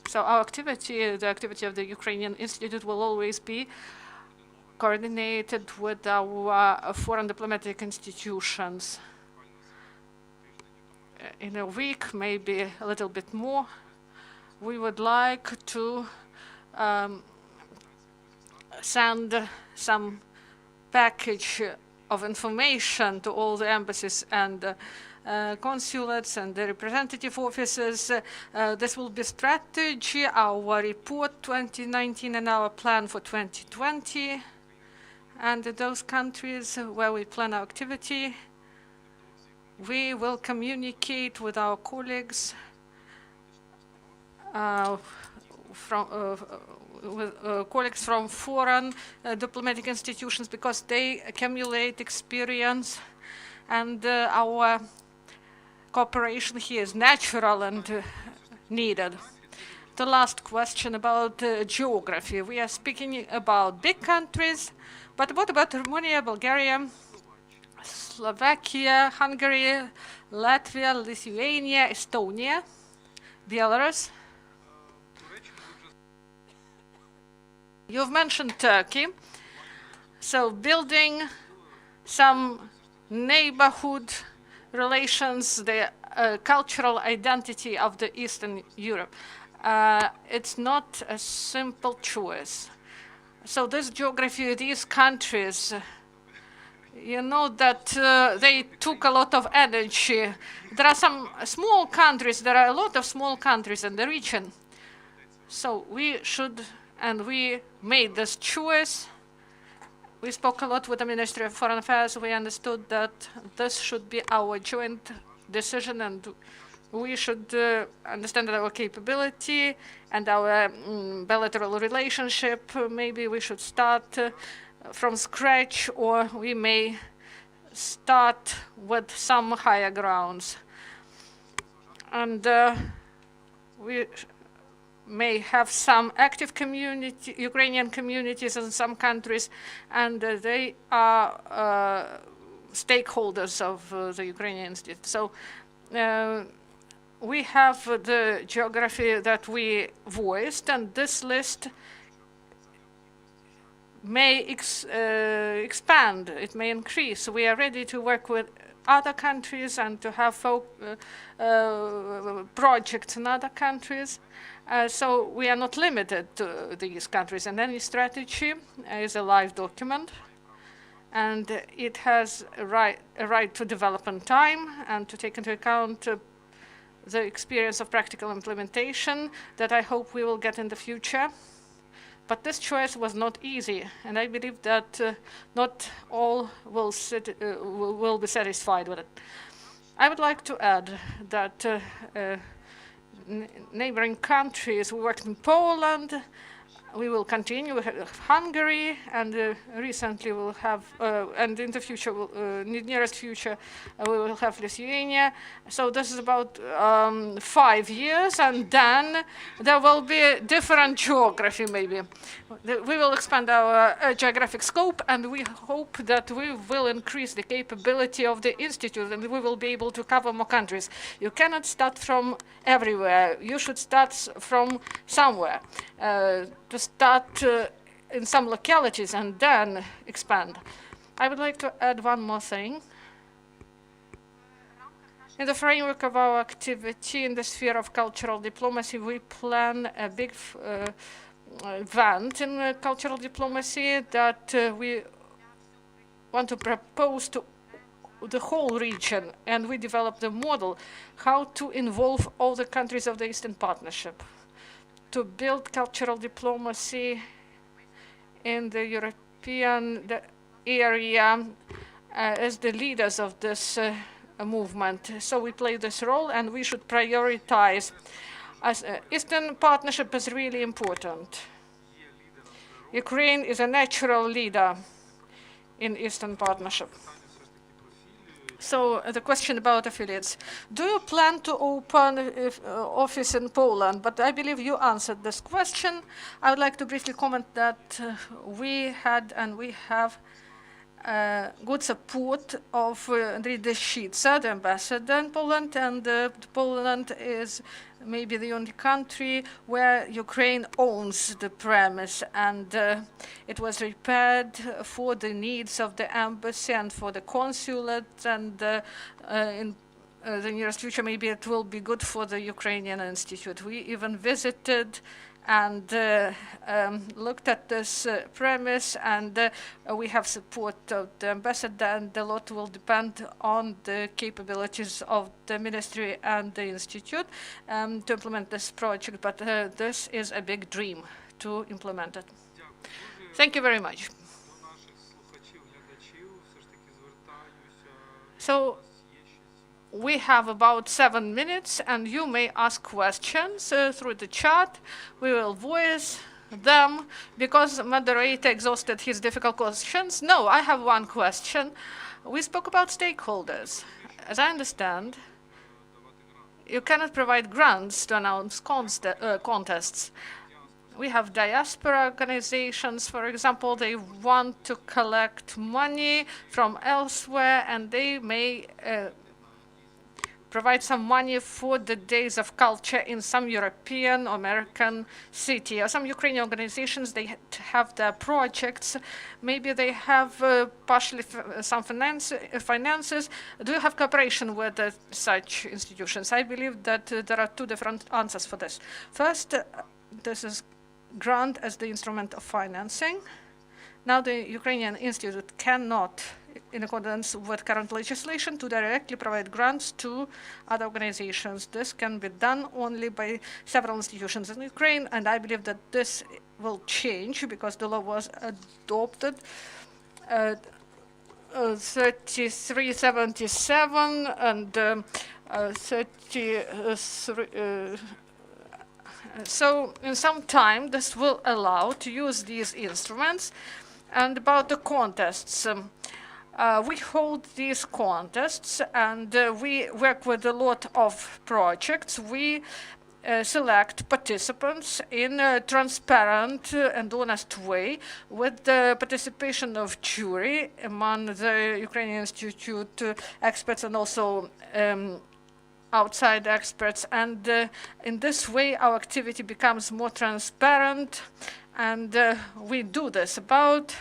So our activity, the activity of the Ukrainian Institute, will always be coordinated with our foreign diplomatic institutions. In a week, maybe a little bit more, we would like to send some package of information to all the embassies and consulates and the representative offices. This will be strategy, our report 2019 and our plan for 2020. And those countries where we plan our activity, we will communicate with our colleagues from foreign diplomatic institutions, because they accumulate experience, and our cooperation here is natural and needed. The last question about geography. We are speaking about big countries, but what about Romania, Bulgaria, Slovakia, Hungary, Latvia, Lithuania, Estonia, Belarus? You've mentioned Turkey. So building some neighborhood relations, the cultural identity of the Eastern Europe. It's not a simple choice. So this geography, these countries, you know that they took a lot of energy. There are some small countries, there are a lot of small countries in the region. So we should, and we made this choice. We spoke a lot with the Ministry of Foreign Affairs. We understood that this should be our joint decision, and we should understand our capability and our bilateral relationship. Maybe we should start from scratch, or we may start with some higher grounds. And we may have some active Ukrainian communities in some countries, and they are stakeholders of the Ukrainian Institute. So we have the geography that we voiced, and this list may expand, it may increase. We are ready to work with other countries and to have projects in other countries. So we are not limited to these countries, and any strategy is a live document, and it has a right to develop in time and to take into account the experience of practical implementation that I hope we will get in the future. But this choice was not easy, and I believe that not all will be satisfied with it. I would like to add that neighboring countries, we worked in Poland, we will continue. We have Hungary, and recently we'll have, and in the future, nearest future, we will have Lithuania. So this is about 5 years, and then there will be different geography, maybe. We will expand our geographic scope, and we hope that we will increase the capability of the institute, and we will be able to cover more countries. You cannot start from everywhere. You should start from somewhere. To start in some localities and then expand. I would like to add one more thing. In the framework of our activity in the sphere of cultural diplomacy, we plan a big event in cultural diplomacy that we want to propose to the whole region, and we developed the model how to involve all the countries of the Eastern Partnership to build cultural diplomacy in the European area as the leaders of this movement. So we play this role, and we should prioritize. As Eastern Partnership is really important. Ukraine is a natural leader in Eastern Partnership. So the question about affiliates. Do you plan to open an office in Poland? But I believe you answered this question. I would like to briefly comment that we had and we have good support of Andriy Deshitsa, the ambassador in Poland, and Poland is maybe the only country where Ukraine owns the premise, and it was repaired for the needs of the embassy and for the consulate, and in the nearest future maybe it will be good for the Ukrainian Institute. We even visited and looked at this premise, and we have support of the ambassador, and a lot will depend on the capabilities of the ministry and the institute to implement this project, but this is a big dream to implement it. Thank you very much. So we have about 7 minutes, and you may ask questions through the chat. We will voice them because the moderator exhausted his difficult questions. No, I have one question. We spoke about stakeholders. As I understand, you cannot provide grants to announce contests. We have diaspora organizations, for example, they want to collect money from elsewhere, and they may provide some money for the days of culture in some European or American city. Or some Ukrainian organizations, they have their projects. Maybe they have partially some finances. Do you have cooperation with such institutions? I believe that there are two different answers for this. First, this is grant as the instrument of financing. Now the Ukrainian Institute cannot, in accordance with current legislation, to directly provide grants to other organizations. This can be done only by several institutions in Ukraine, and I believe that this will change because the law was adopted 3377 and 33. So in some time, this will allow to use these instruments. And about the contests, we hold these contests, and we work with a lot of projects. We select participants in a transparent and honest way with the participation of jury among the Ukrainian Institute experts and also outside experts. And in this way, our activity becomes more transparent. And we do this. About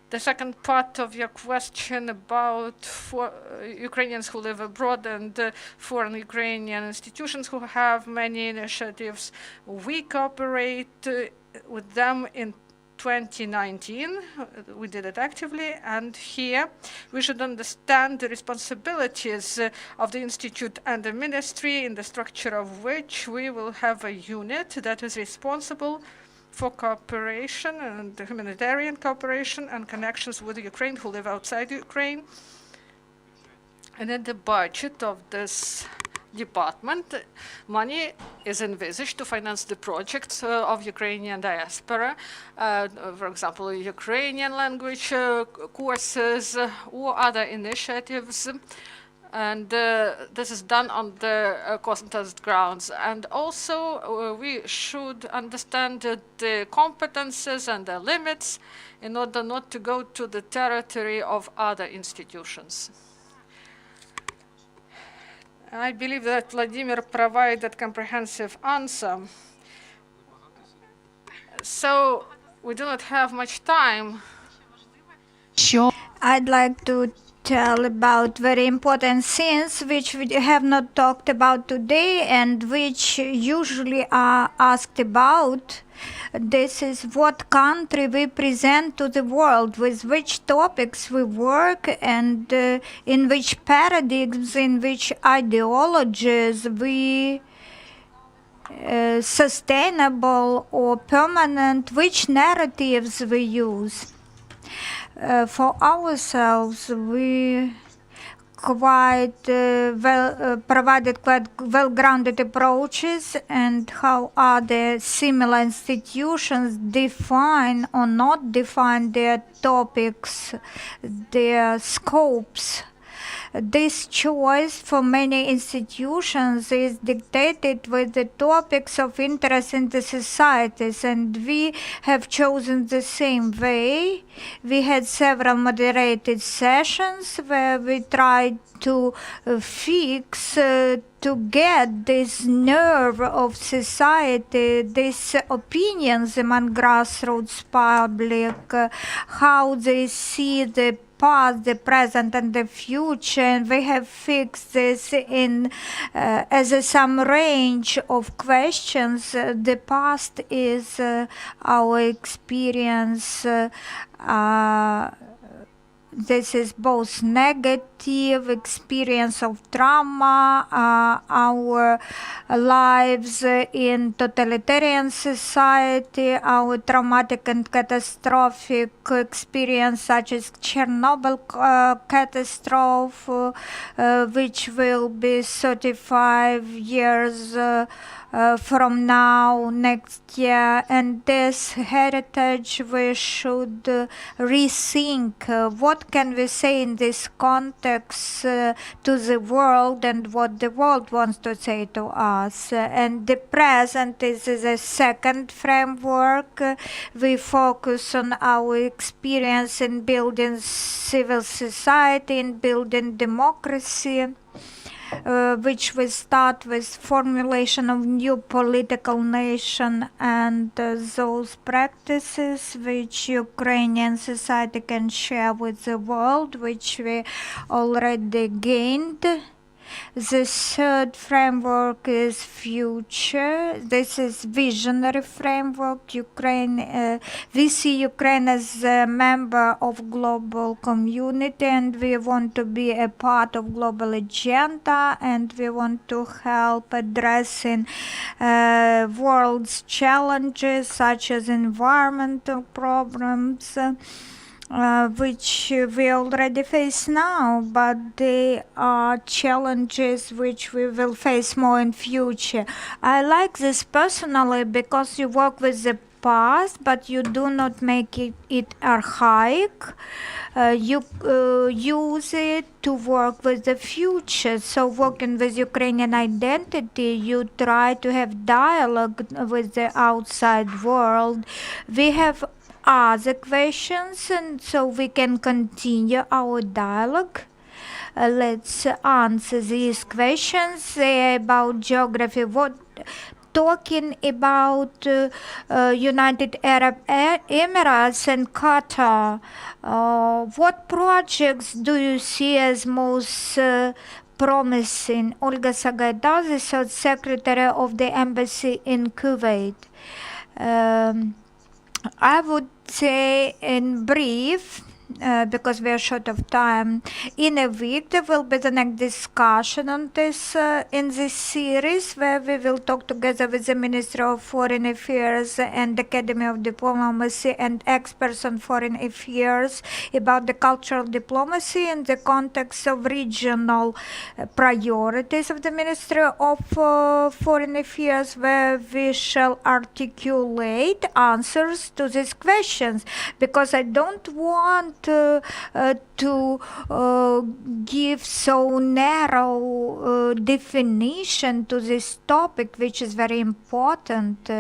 the second part of your question about Ukrainians who live abroad and foreign Ukrainian institutions who have many initiatives, we cooperate with them in 2019. We did it actively, and here we should understand the responsibilities of the Institute and the Ministry, in the structure of which we will have a unit that is responsible for cooperation and humanitarian cooperation and connections with Ukraine who live outside Ukraine. And in the budget of this department, money is envisaged to finance the projects of Ukrainian diaspora, for example, Ukrainian language courses or other initiatives. And this is done on the cost-test grounds. And also, we should understand the competences and the limits in order not to go to the territory of other institutions. I believe that Vladimir provided comprehensive answer. So we do not have much time. I'd like to tell about very important things which we have not talked about today and which usually are asked about. This is what country we present to the world, with which topics we work, and in which paradigms, in which ideologies we sustainable or permanent, which narratives we use. For ourselves, we provided quite well-grounded approaches, and how are the similar institutions define or not define their topics, their scopes. This choice for many institutions is dictated with the topics of interest in the societies, and we have chosen the same way. We had several moderated sessions where we tried to fix, to get this nerve of society, these opinions among grassroots public, how they see the past, the present, and the future, and we have fixed this in as some range of questions. The past is our experience. This is both negative experience of trauma, our lives in totalitarian society, our traumatic and catastrophic experience such as Chernobyl catastrophe, which will be 35 years from now, next year, and this heritage we should rethink. What can we say in this context to the world, and what the world wants to say to us? And the present is the second framework. We focus on our experience in building civil society, in building democracy, which will start with formulation of new political nation, and those practices which Ukrainian society can share with the world, which we already gained. The third framework is future. This is visionary framework. Ukraine, we see Ukraine as a member of global community, and we want to be a part of global agenda, and we want to help addressing world's challenges such as environmental problems, which we already face now, but they are challenges which we will face more in future. I like this personally because you work with the past, but you do not make it archaic. You use it to work with the future. So working with Ukrainian identity, you try to have dialogue with the outside world. We have other questions, and so we can continue our dialogue. Let's answer these questions about geography. Talking about United Arab Emirates and Qatar, what projects do you see as most promising? Olga Sagaidas, the third secretary of the embassy in Kuwait. I would say in brief, because we are short of time. In a week, there will be the next discussion on this in this series, where we will talk together with the Ministry of Foreign Affairs and Academy of Diplomacy and experts on foreign affairs about the cultural diplomacy in the context of regional priorities of the Ministry of Foreign Affairs, where we shall articulate answers to these questions, because I don't want to give so narrow definition to this topic, which is very important.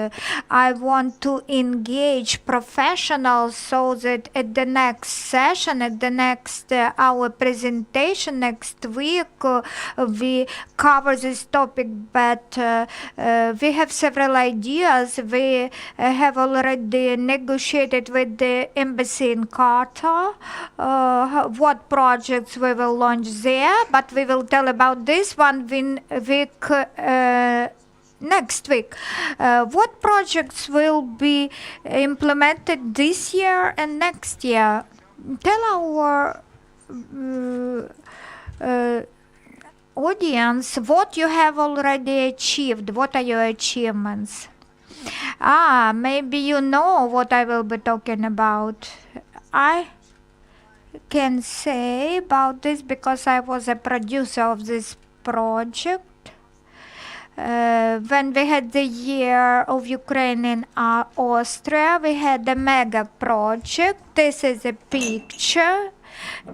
I want to engage professionals so that at the next session, at the next our presentation next week, we cover this topic better. We have several ideas. We have already negotiated with the embassy in Qatar what projects we will launch there, but we will tell about this one week next week. What projects will be implemented this year and next year? Tell our audience what you have already achieved. What are your achievements? Maybe you know what I will be talking about. I can say about this because I was a producer of this project. When we had the year of Ukraine in Austria, we had a mega project. This is a picture.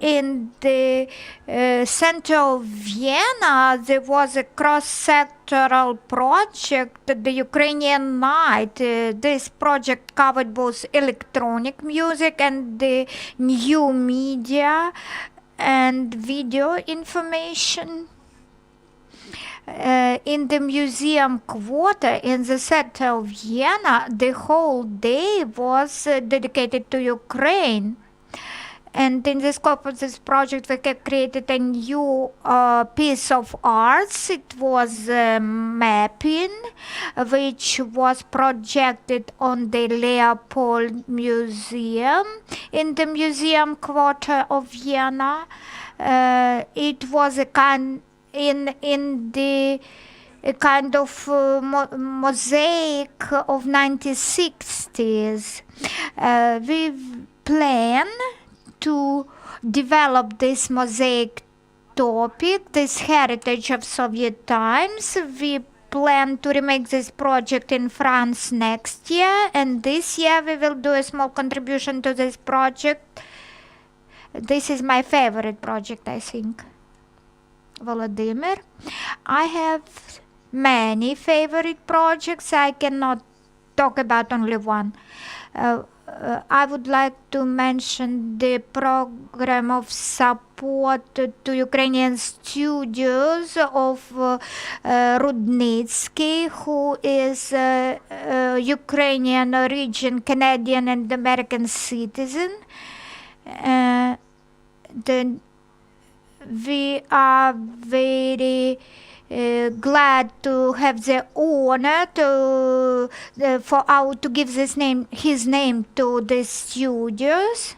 In the center of Vienna, there was a cross-sectoral project, the Ukrainian Night. This project covered both electronic music and the new media and video information. In the museum quarter in the center of Vienna, the whole day was dedicated to Ukraine. And in the scope of this project, we have created a new piece of arts. It was mapping, which was projected on the Leopold Museum in the museum quarter of Vienna. It was a kind of mosaic of 1960s. We plan to develop this mosaic topic, this heritage of Soviet times. We plan to remake this project in France next year, and this year we will do a small contribution to this project. This is my favorite project, I think. Volodymyr. I have many favorite projects. I cannot talk about only one. I would like to mention the program of support to Ukrainian studios of Rudnitsky, who is Ukrainian origin, Canadian and American citizen. We are very glad to have the honor to give his name to the studios.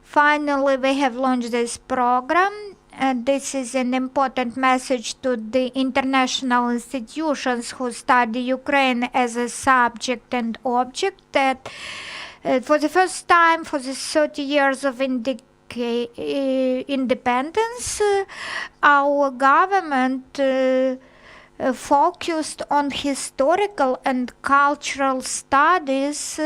Finally, we have launched this program, and this is an important message to the international institutions who study Ukraine as a subject and object, that for the first time, for the 30 years of independence, our government focused on historical and cultural studies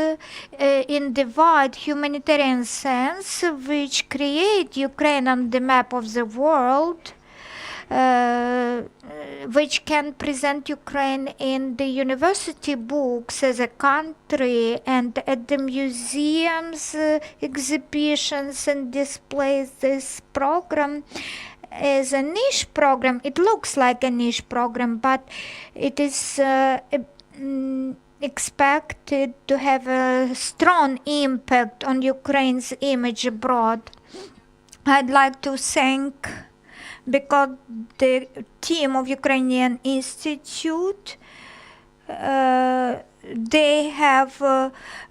in the wide humanitarian sense, which create Ukraine on the map of the world, which can present Ukraine in the university books as a country and at the museums, exhibitions and displays. This program is a niche program. It looks like a niche program, but it is expected to have a strong impact on Ukraine's image abroad. I'd like to thank because the team of Ukrainian Institute they have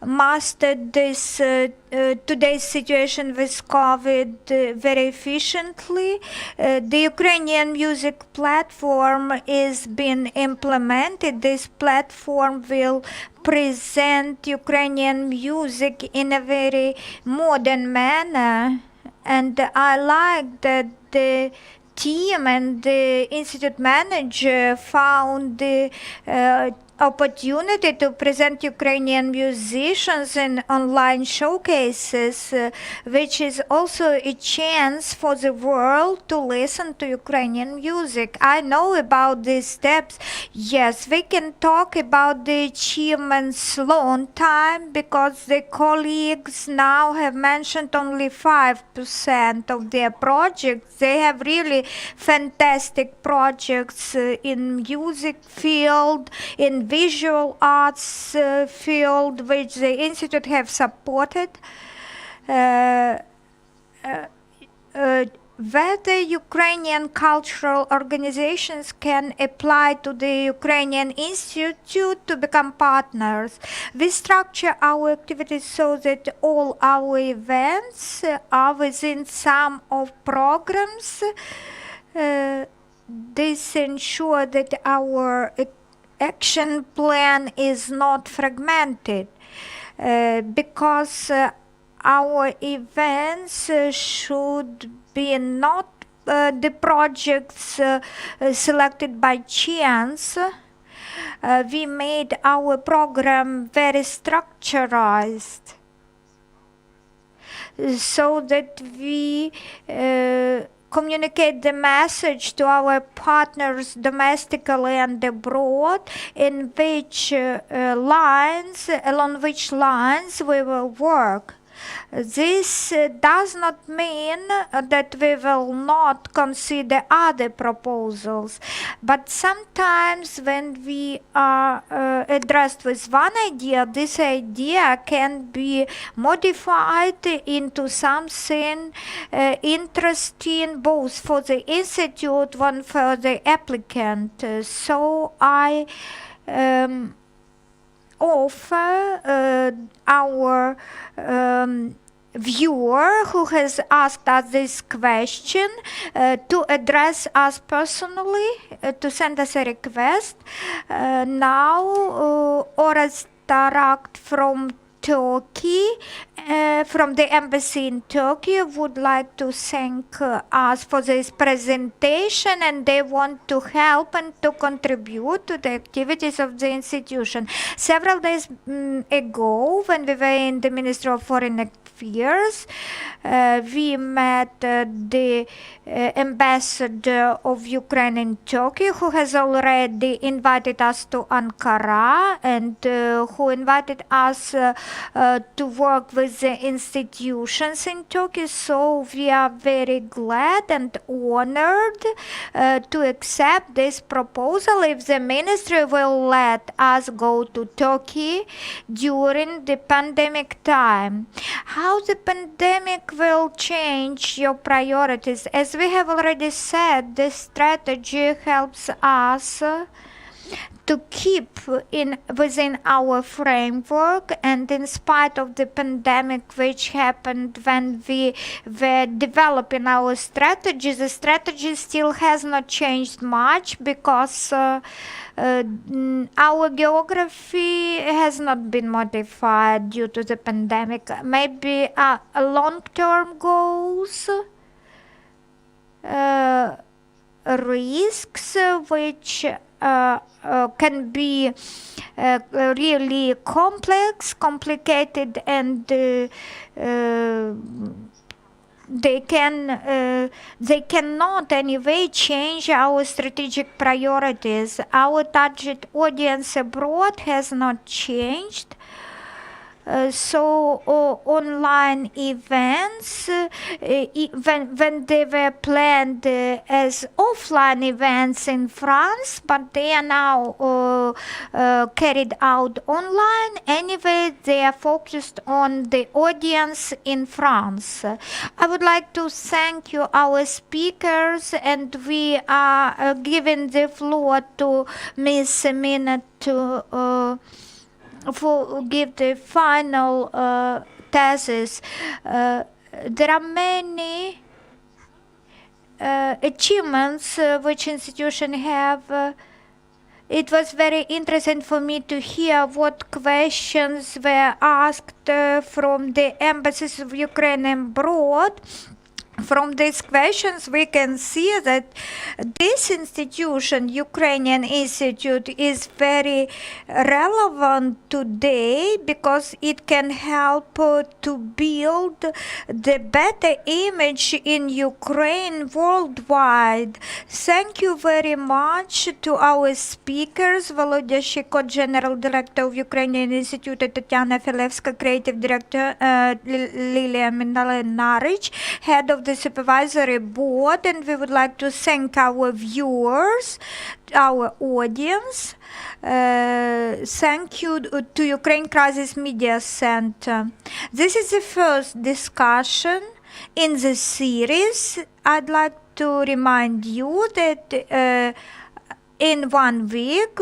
mastered this today's situation with COVID very efficiently. The Ukrainian music platform is being implemented. This platform will present Ukrainian music in a very modern manner, and I like that the team and the institute manager found the opportunity to present Ukrainian musicians in online showcases, which is also a chance for the world to listen to Ukrainian music. I know about these steps. Yes, we can talk about the achievements long time because the colleagues now have mentioned only 5% of their projects. They have really fantastic projects in music field, in visual arts field, which the institute have supported. Whether Ukrainian cultural organizations can apply to the Ukrainian Institute to become partners. We structure our activities so that all our events are within some of programs. This ensures that our action plan is not fragmented because our events should be not the projects selected by chance. We made our program very structurized so that we communicate the message to our partners domestically and abroad in which along which lines we will work. This does not mean that we will not consider other proposals, but sometimes when we are addressed with one idea, this idea can be modified into something interesting both for the institute and for the applicant. So I offer our viewer who has asked us this question to address us personally, to send us a request. Now, Oras Tarak from Turkey, from the embassy in Turkey, would like to thank us for this presentation, and they want to help and to contribute to the activities of the institution. Several days ago, when we were in the Ministry of Foreign Affairs, we met the ambassador of Ukraine in Turkey, who has already invited us to Ankara and who invited us to work with the institutions in Turkey. So we are very glad and honored to accept this proposal if the ministry will let us go to Turkey during the pandemic time. How the pandemic will change your priorities? As we have already said, this strategy helps us to keep within our framework, and in spite of the pandemic which happened when we were developing our strategy, the strategy still has not changed much because our geography has not been modified due to the pandemic. Maybe long-term goals, risks which can be really complex, complicated, and they cannot anyway change our strategic priorities. Our target audience abroad has not changed. So online events, when they were planned as offline events in France, but they are now carried out online. Anyway, they are focused on the audience in France. I would like to thank you, our speakers, and we are giving the floor to Ms. Mina to give the final thesis. There are many achievements which institutions have. It was very interesting for me to hear what questions were asked from the embassies of Ukraine abroad. From these questions, we can see that this institution, Ukrainian Institute, is very relevant today because it can help to build the better image in Ukraine worldwide. Thank you very much to our speakers, Volodya Shiko, General Director of Ukrainian Institute, Tatiana Filevska, Creative Director, Lilia Mindalenarich, Head of the Supervisory Board, and we would like to thank our viewers, our audience. Thank you to Ukraine Crisis Media Center. This is the first discussion in the series. I'd like to remind you that in 1 week,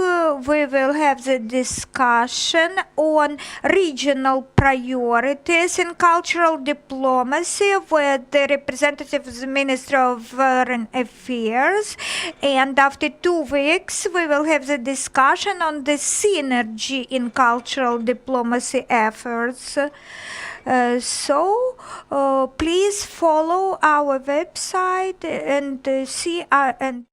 we will have the discussion on regional priorities in cultural diplomacy with the representative of the Ministry of Foreign Affairs. And after 2 weeks, we will have the discussion on the synergy in cultural diplomacy efforts. So please follow our website and see and